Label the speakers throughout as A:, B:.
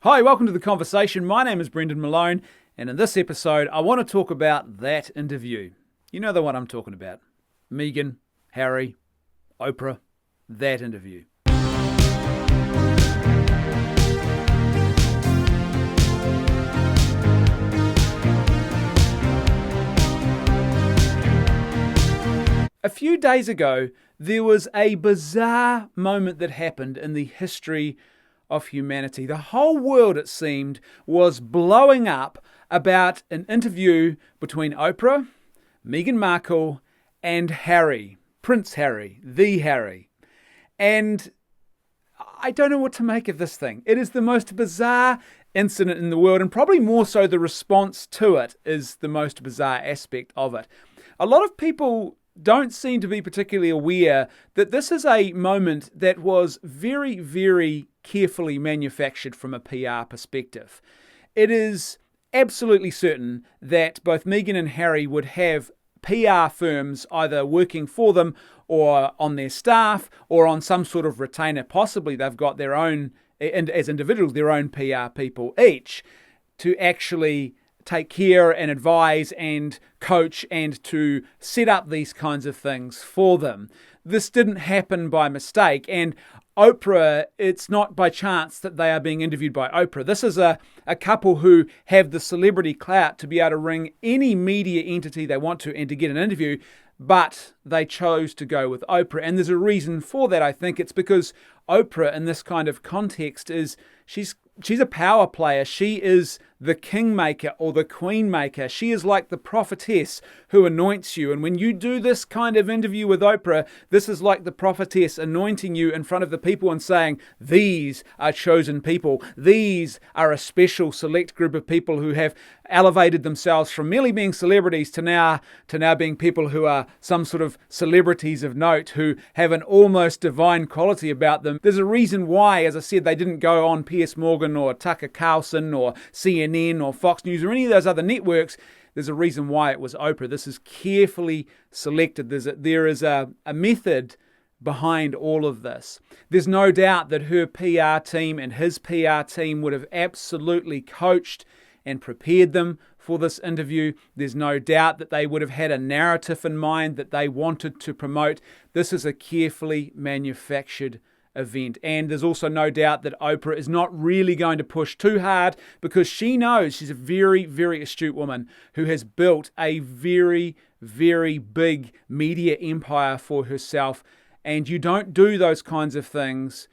A: Hi, welcome to The Conversation. My name is Brendan Malone, and in this episode, I want to talk about that interview. You know the one I'm talking about. Meghan, Harry, Oprah, that interview. A few days ago, there was a bizarre moment that happened in the history of humanity. The whole world, it seemed, was blowing up about an interview between Oprah, Meghan Markle, and Harry, Prince Harry, the Harry. And I don't know what to make of this thing. It is the most bizarre incident in the world, and probably more so the response to it is the most bizarre aspect of it. A lot of people don't seem to be particularly aware that this is a moment that was very, very carefully manufactured from a PR perspective. It is absolutely certain that both Meghan and Harry would have PR firms either working for them or on their staff or on some sort of retainer. Possibly they've got their own, and as individuals, their own PR people each to actually take care and advise and coach and to set up these kinds of things for them. This didn't happen by mistake. And Oprah, it's not by chance that they are being interviewed by Oprah. This is a couple who have the celebrity clout to be able to ring any media entity they want to and to get an interview, but they chose to go with Oprah. And there's a reason for that, I think. It's because Oprah, in this kind of context, is she's a power player. She is the kingmaker or the queenmaker. She is like the prophetess who anoints you. And when you do this kind of interview with Oprah, this is like the prophetess anointing you in front of the people and saying, these are chosen people. These are a special select group of people who have elevated themselves from merely being celebrities to now being people who are some sort of celebrities of note, who have an almost divine quality about them. There's a reason why, as I said, they didn't go on Piers Morgan or Tucker Carlson or CNN or Fox News or any of those other networks. There's a reason why it was Oprah. This is carefully selected. There is a method behind all of this. There's no doubt that her PR team and his PR team would have absolutely coached and prepared them for this interview. There's no doubt that they would have had a narrative in mind that they wanted to promote. This is a carefully manufactured event. And there's also no doubt that Oprah is not really going to push too hard because she knows she's a very, very astute woman who has built a very, very big media empire for herself. And you don't do those kinds of things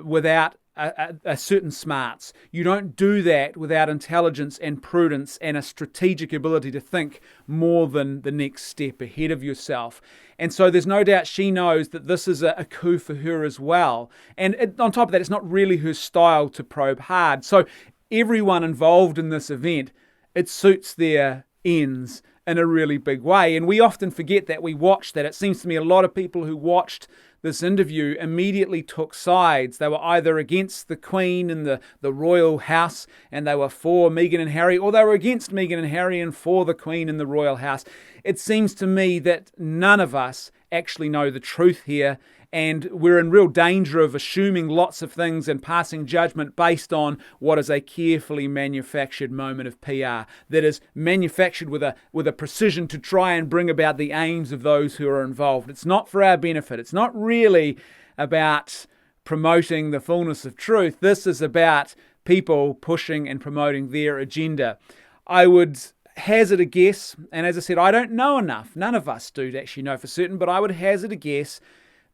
A: without a certain smarts. You don't do that without intelligence and prudence and a strategic ability to think more than the next step ahead of yourself. And so there's no doubt she knows that this is a coup for her as well. And on top of that, it's not really her style to probe hard. So everyone involved in this event, it suits their ends in a really big way. And we often forget that. We watched that. It seems to me a lot of people who watched this interview immediately took sides. They were either against the Queen and the royal house and they were for Meghan and Harry, or they were against Meghan and Harry and for the Queen and the royal house. It seems to me that none of us actually know the truth here, and we're in real danger of assuming lots of things and passing judgment based on what is a carefully manufactured moment of PR that is manufactured with a precision to try and bring about the aims of those who are involved. It's not for our benefit. It's not really about promoting the fullness of truth. This is about people pushing and promoting their agenda. I would hazard a guess, and as I said, I don't know enough. None of us do to actually know for certain, but I would hazard a guess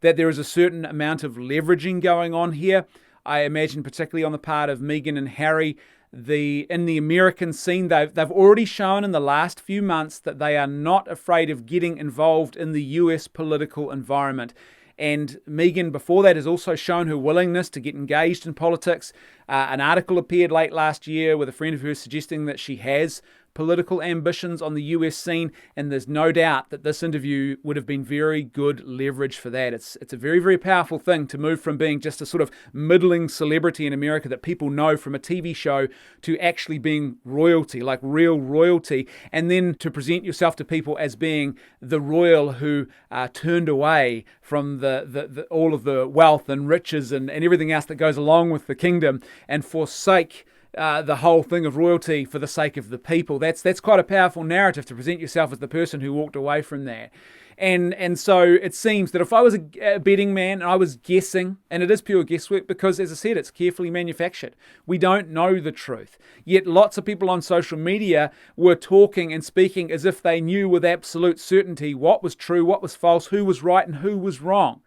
A: that there is a certain amount of leveraging going on here. I imagine particularly on the part of Meghan and Harry, in the American scene, they've already shown in the last few months that they are not afraid of getting involved in the US political environment. And Meghan, before that, has also shown her willingness to get engaged in politics. An article appeared late last year with a friend of hers suggesting that she has political ambitions on the US scene, and there's no doubt that this interview would have been very good leverage for that. It's a very, very powerful thing to move from being just a sort of middling celebrity in America that people know from a TV show to actually being royalty, like real royalty, and then to present yourself to people as being the royal who turned away from the all of the wealth and riches and everything else that goes along with the kingdom and forsake the whole thing of royalty for the sake of the people. That's quite a powerful narrative to present yourself as the person who walked away from that. And so it seems that if I was a betting man and I was guessing, and it is pure guesswork because, as I said, it's carefully manufactured. We don't know the truth. Yet lots of people on social media were talking and speaking as if they knew with absolute certainty what was true, what was false, who was right and who was wrong.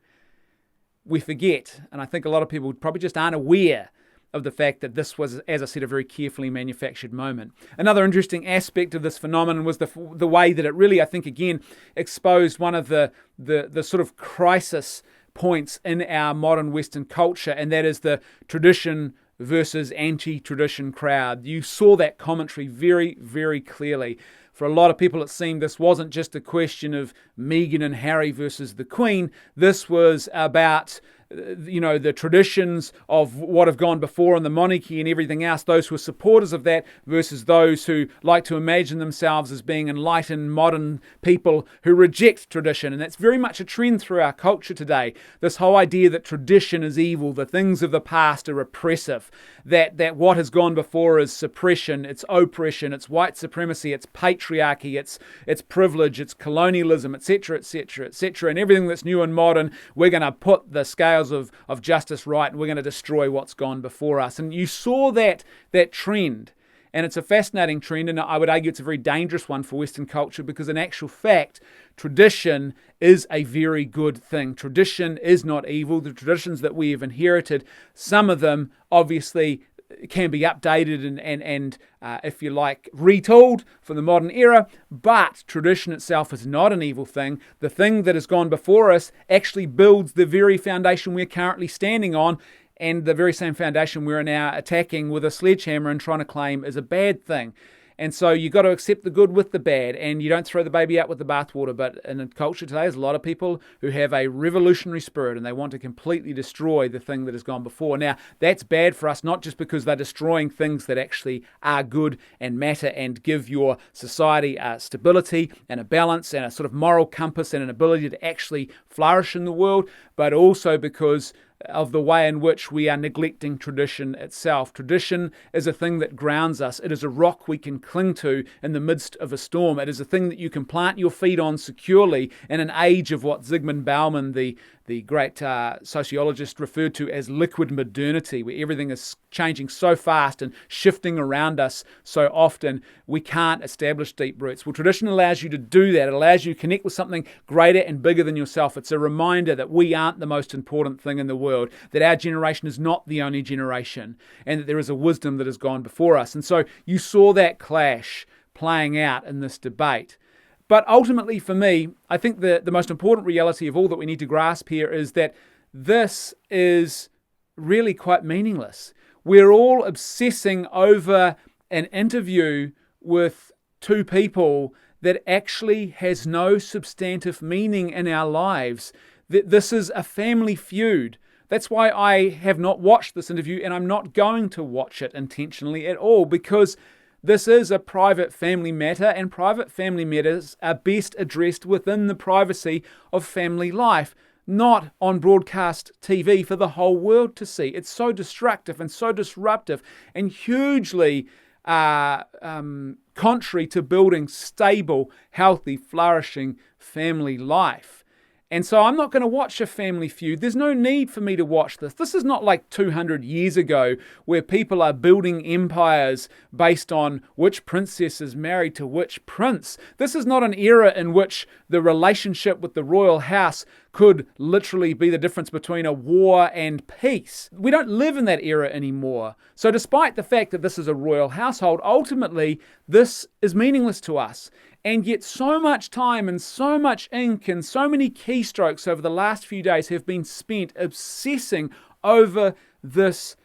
A: We forget, and I think a lot of people probably just aren't aware of the fact that this was, as I said, a very carefully manufactured moment. Another interesting aspect of this phenomenon was the way that it really, I think, again, exposed one of the sort of crisis points in our modern Western culture, and that is the tradition versus anti-tradition crowd. You saw that commentary very, very clearly. For a lot of people, it seemed this wasn't just a question of Meghan and Harry versus the Queen. This was about the traditions of what have gone before and the monarchy and everything else, those who are supporters of that versus those who like to imagine themselves as being enlightened modern people who reject tradition. And that's very much a trend through our culture today. This whole idea that tradition is evil, the things of the past are oppressive, that what has gone before is suppression, it's oppression, it's white supremacy, it's patriarchy, it's privilege, it's colonialism, etc., etc., etc. And everything that's new and modern, we're going to put the scale of justice right, and we're going to destroy what's gone before us. And you saw that trend, and it's a fascinating trend, and I would argue it's a very dangerous one for Western culture, because in actual fact, tradition is a very good thing. Tradition is not evil. The traditions that we have inherited, some of them obviously can be updated and if you like, retooled for the modern era, but tradition itself is not an evil thing. The thing that has gone before us actually builds the very foundation we're currently standing on, and the very same foundation we're now attacking with a sledgehammer and trying to claim is a bad thing. And so you've got to accept the good with the bad, and you don't throw the baby out with the bathwater. But in a culture today, there's a lot of people who have a revolutionary spirit and they want to completely destroy the thing that has gone before. Now, that's bad for us, not just because they're destroying things that actually are good and matter and give your society stability and a balance and a sort of moral compass and an ability to actually flourish in the world, but also because of the way in which we are neglecting tradition itself. Tradition is a thing that grounds us. It is a rock we can cling to in the midst of a storm. It is a thing that you can plant your feet on securely in an age of what Zygmunt Bauman, the great sociologist, referred to as liquid modernity, where everything is changing so fast and shifting around us so often, we can't establish deep roots. Well, tradition allows you to do that. It allows you to connect with something greater and bigger than yourself. It's a reminder that we aren't the most important thing in the world, that our generation is not the only generation, and that there is a wisdom that has gone before us. And so you saw that clash playing out in this debate. But ultimately, for me, I think the most important reality of all that we need to grasp here is that this is really quite meaningless. We're all obsessing over an interview with two people that actually has no substantive meaning in our lives. This is a family feud. That's why I have not watched this interview, and I'm not going to watch it intentionally at all, because this is a private family matter, and private family matters are best addressed within the privacy of family life, not on broadcast TV for the whole world to see. It's so destructive and so disruptive and hugely contrary to building stable, healthy, flourishing family life. And so I'm not going to watch a family feud. There's no need for me to watch this. This is not like 200 years ago where people are building empires based on which princess is married to which prince. This is not an era in which the relationship with the royal house could literally be the difference between a war and peace. We don't live in that era anymore. So despite the fact that this is a royal household, ultimately this is meaningless to us. And yet so much time and so much ink and so many keystrokes over the last few days have been spent obsessing over this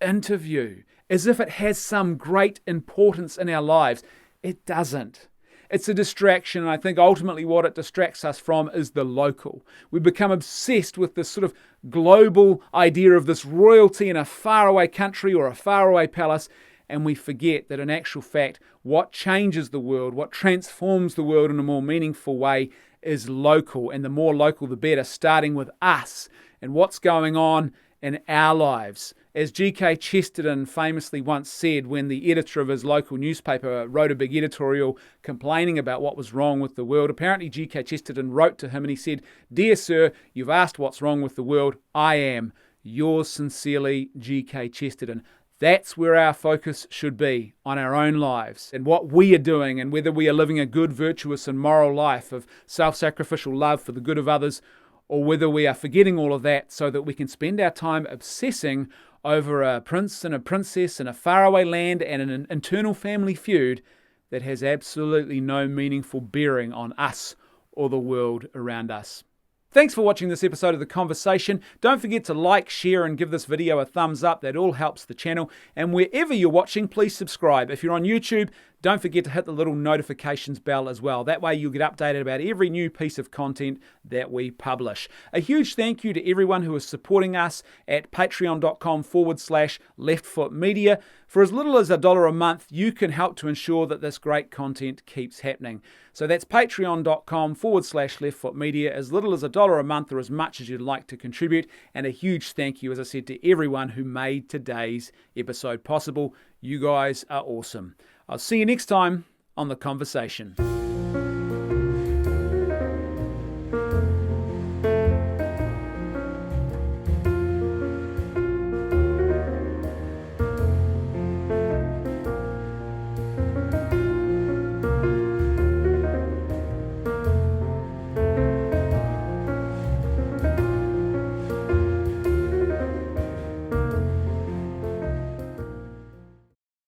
A: interview as if it has some great importance in our lives. It doesn't. It's a distraction, and I think ultimately what it distracts us from is the local. We become obsessed with this sort of global idea of this royalty in a faraway country or a faraway palace, and we forget that in actual fact, what changes the world, what transforms the world in a more meaningful way is local, and the more local the better, starting with us and what's going on in our lives, As G.K. Chesterton famously once said when the editor of his local newspaper wrote a big editorial complaining about what was wrong with the world, apparently G.K. Chesterton wrote to him and he said, "Dear sir, you've asked what's wrong with the world. I am. Yours sincerely, G.K. Chesterton." That's where our focus should be, on our own lives and what we are doing, and whether we are living a good, virtuous and moral life of self-sacrificial love for the good of others, or whether we are forgetting all of that so that we can spend our time obsessing over a prince and a princess in a faraway land and an internal family feud that has absolutely no meaningful bearing on us or the world around us. Thanks for watching this episode of The Conversation. Don't forget to like, share and give this video a thumbs up. That all helps the channel. And wherever you're watching, please subscribe. If you're on YouTube, don't forget to hit the little notifications bell as well. That way you'll get updated about every new piece of content that we publish. A huge thank you to everyone who is supporting us at patreon.com/leftfootmedia. For as little as $1 a month, you can help to ensure that this great content keeps happening. So that's patreon.com/leftfootmedia. As little as $1 a month or as much as you'd like to contribute. And a huge thank you, as I said, to everyone who made today's episode possible. You guys are awesome. I'll see you next time on The Conversation.